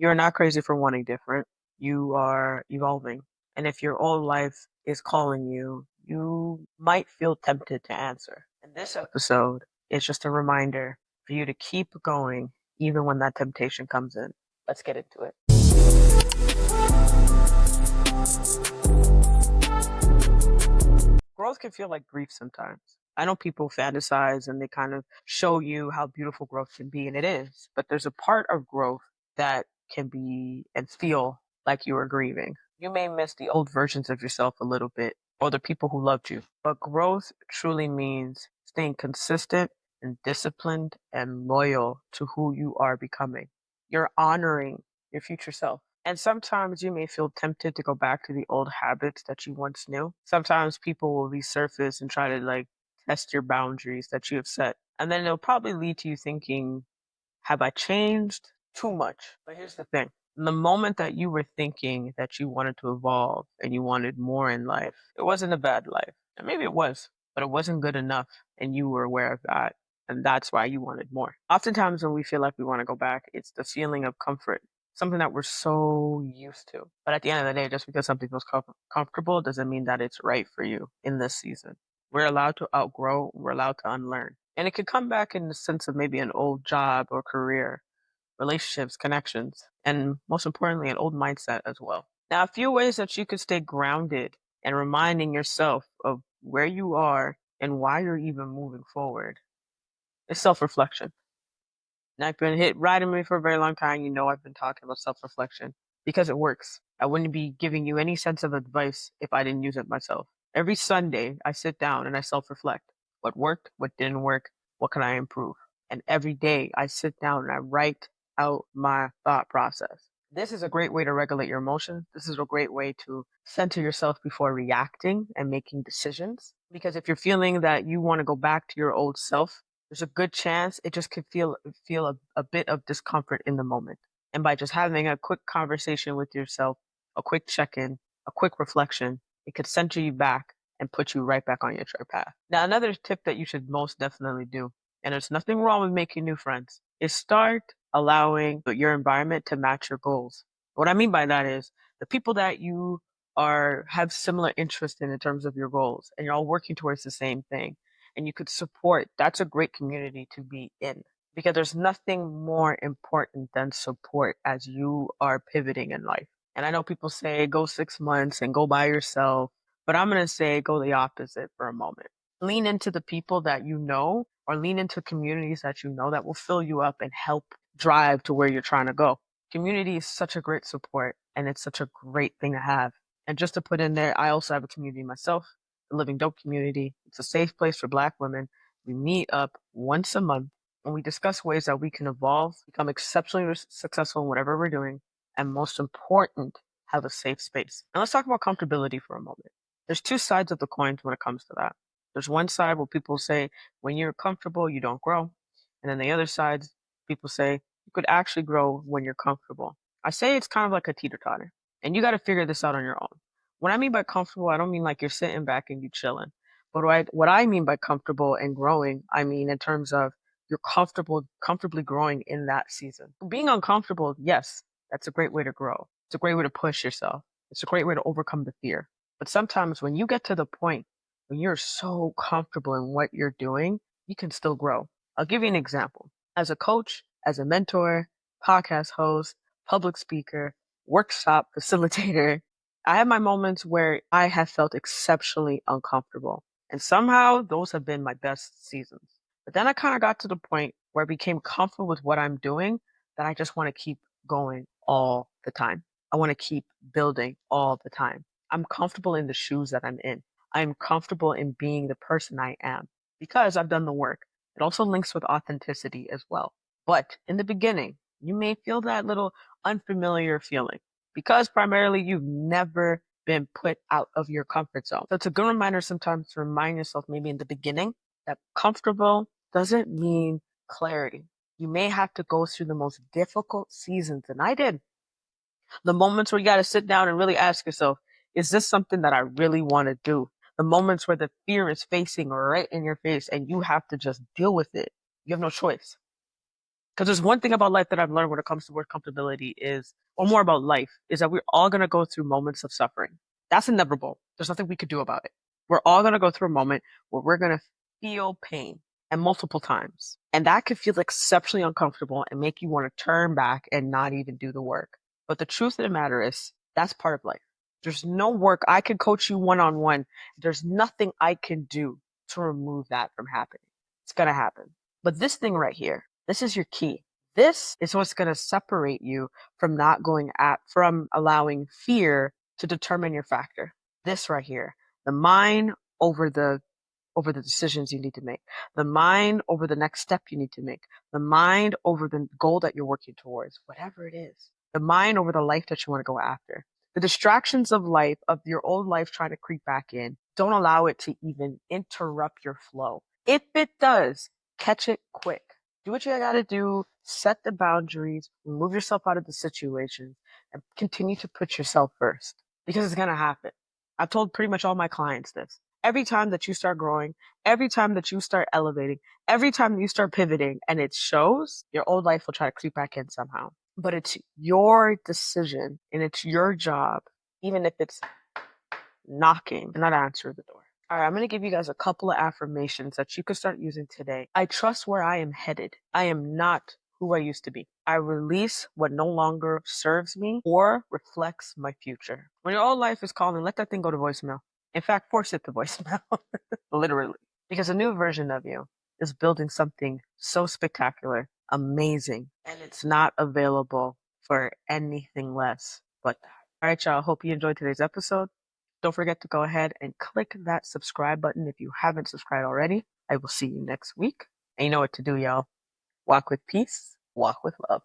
You're not crazy for wanting different. You are evolving. And if your old life is calling you, you might feel tempted to answer. And this episode is just a reminder for you to keep going even when that temptation comes in. Let's get into it. Growth can feel like grief sometimes. I know people fantasize and they kind of show you how beautiful growth can be, and it is, but there's a part of growth that can be and feel like you are grieving. You may miss the old versions of yourself a little bit or the people who loved you, but growth truly means staying consistent and disciplined and loyal to who you are becoming. You're honoring your future self. And sometimes you may feel tempted to go back to the old habits that you once knew. Sometimes people will resurface and try to test your boundaries that you have set. And then it'll probably lead to you thinking, have I changed too much? But here's the thing. The moment that you were thinking that you wanted to evolve and you wanted more in life, it wasn't a bad life. And maybe it was, but it wasn't good enough. And you were aware of that. And that's why you wanted more. Oftentimes, when we feel like we want to go back, it's the feeling of comfort, something that we're so used to. But at the end of the day, just because something feels comfortable doesn't mean that it's right for you in this season. We're allowed to outgrow, we're allowed to unlearn. And it could come back in the sense of maybe an old job or career, relationships, connections, and most importantly, an old mindset as well. Now, a few ways that you could stay grounded and reminding yourself of where you are and why you're even moving forward is self reflection. Now, if you've been riding me for a very long time, you know I've been talking about self reflection because it works. I wouldn't be giving you any sense of advice if I didn't use it myself. Every Sunday, I sit down and I self reflect. What worked, what didn't work, what can I improve? And every day, I sit down and I write out my thought process. This is a great way to regulate your emotions. This is a great way to center yourself before reacting and making decisions. Because if you're feeling that you want to go back to your old self, there's a good chance it just could feel a bit of discomfort in the moment. And by just having a quick conversation with yourself, a quick check-in, a quick reflection, it could center you back and put you right back on your true path. Now, another tip that you should most definitely do, and there's nothing wrong with making new friends, is start allowing your environment to match your goals. What I mean by that is the people that you are have similar interest in terms of your goals, and you're all working towards the same thing and you could support, that's a great community to be in because there's nothing more important than support as you are pivoting in life. And I know people say go 6 months and go by yourself, but I'm going to say go the opposite for a moment. Lean into the people that you know or lean into communities that you know that will fill you up and help drive to where you're trying to go. Community is such a great support and it's such a great thing to have. And just to put in there, I also have a community myself, the Living Dope community. It's a safe place for Black women. We meet up once a month and we discuss ways that we can evolve, become exceptionally successful in whatever we're doing, and most important, have a safe space. And let's talk about comfortability for a moment. There's two sides of the coin when it comes to that. There's one side where people say, when you're comfortable, you don't grow. And then the other side, people say, you could actually grow when you're comfortable. I say it's kind of like a teeter totter, and you got to figure this out on your own. What I mean by comfortable, I don't mean like you're sitting back and you chilling. But what I mean by comfortable and growing, I mean in terms of you're comfortably growing in that season. Being uncomfortable, yes, that's a great way to grow. It's a great way to push yourself. It's a great way to overcome the fear. But sometimes when you get to the point when you're so comfortable in what you're doing, you can still grow. I'll give you an example. As a coach, as a mentor, podcast host, public speaker, workshop facilitator, I have my moments where I have felt exceptionally uncomfortable. And somehow those have been my best seasons. But then I kind of got to the point where I became comfortable with what I'm doing that I just want to keep going all the time. I want to keep building all the time. I'm comfortable in the shoes that I'm in. I'm comfortable in being the person I am because I've done the work. It also links with authenticity as well. But in the beginning, you may feel that little unfamiliar feeling because primarily you've never been put out of your comfort zone. So it's a good reminder sometimes to remind yourself maybe in the beginning that comfortable doesn't mean clarity. You may have to go through the most difficult seasons, and I did. The moments where you got to sit down and really ask yourself, is this something that I really want to do? The moments where the fear is facing right in your face and you have to just deal with it. You have no choice. Because there's one thing about life that I've learned when it comes to word comfortability is, or more about life, is that we're all going to go through moments of suffering. That's inevitable. There's nothing we could do about it. We're all going to go through a moment where we're going to feel pain and multiple times. And that could feel exceptionally uncomfortable and make you want to turn back and not even do the work. But the truth of the matter is, that's part of life. There's no work. I can coach you one on one. There's nothing I can do to remove that from happening. It's going to happen. But this thing right here, this is your key. This is what's going to separate you from not going at, from allowing fear to determine your factor. This right here, the mind over the decisions you need to make, the mind over the next step you need to make, the mind over the goal that you're working towards, whatever it is, the mind over the life that you want to go after. The distractions of life, of your old life trying to creep back in, don't allow it to even interrupt your flow. If it does, catch it quick. Do what you gotta do, set the boundaries, remove yourself out of the situation, and continue to put yourself first because it's gonna happen. I've told pretty much all my clients this. Every time that you start growing, every time that you start elevating, every time you start pivoting and it shows, your old life will try to creep back in somehow. But it's your decision and it's your job, even if it's knocking and not answering the door. All right, I'm going to give you guys a couple of affirmations that you can start using today. I trust where I am headed. I am not who I used to be. I release what no longer serves me or reflects my future. When your old life is calling, let that thing go to voicemail. In fact, force it to voicemail, literally. Because a new version of you is building something so spectacular, amazing, and it's not available for anything less but that. All right, y'all. Hope you enjoyed today's episode. Don't forget to go ahead and click that subscribe button if you haven't subscribed already. I will see you next week. And you know what to do, y'all. Walk with peace, walk with love.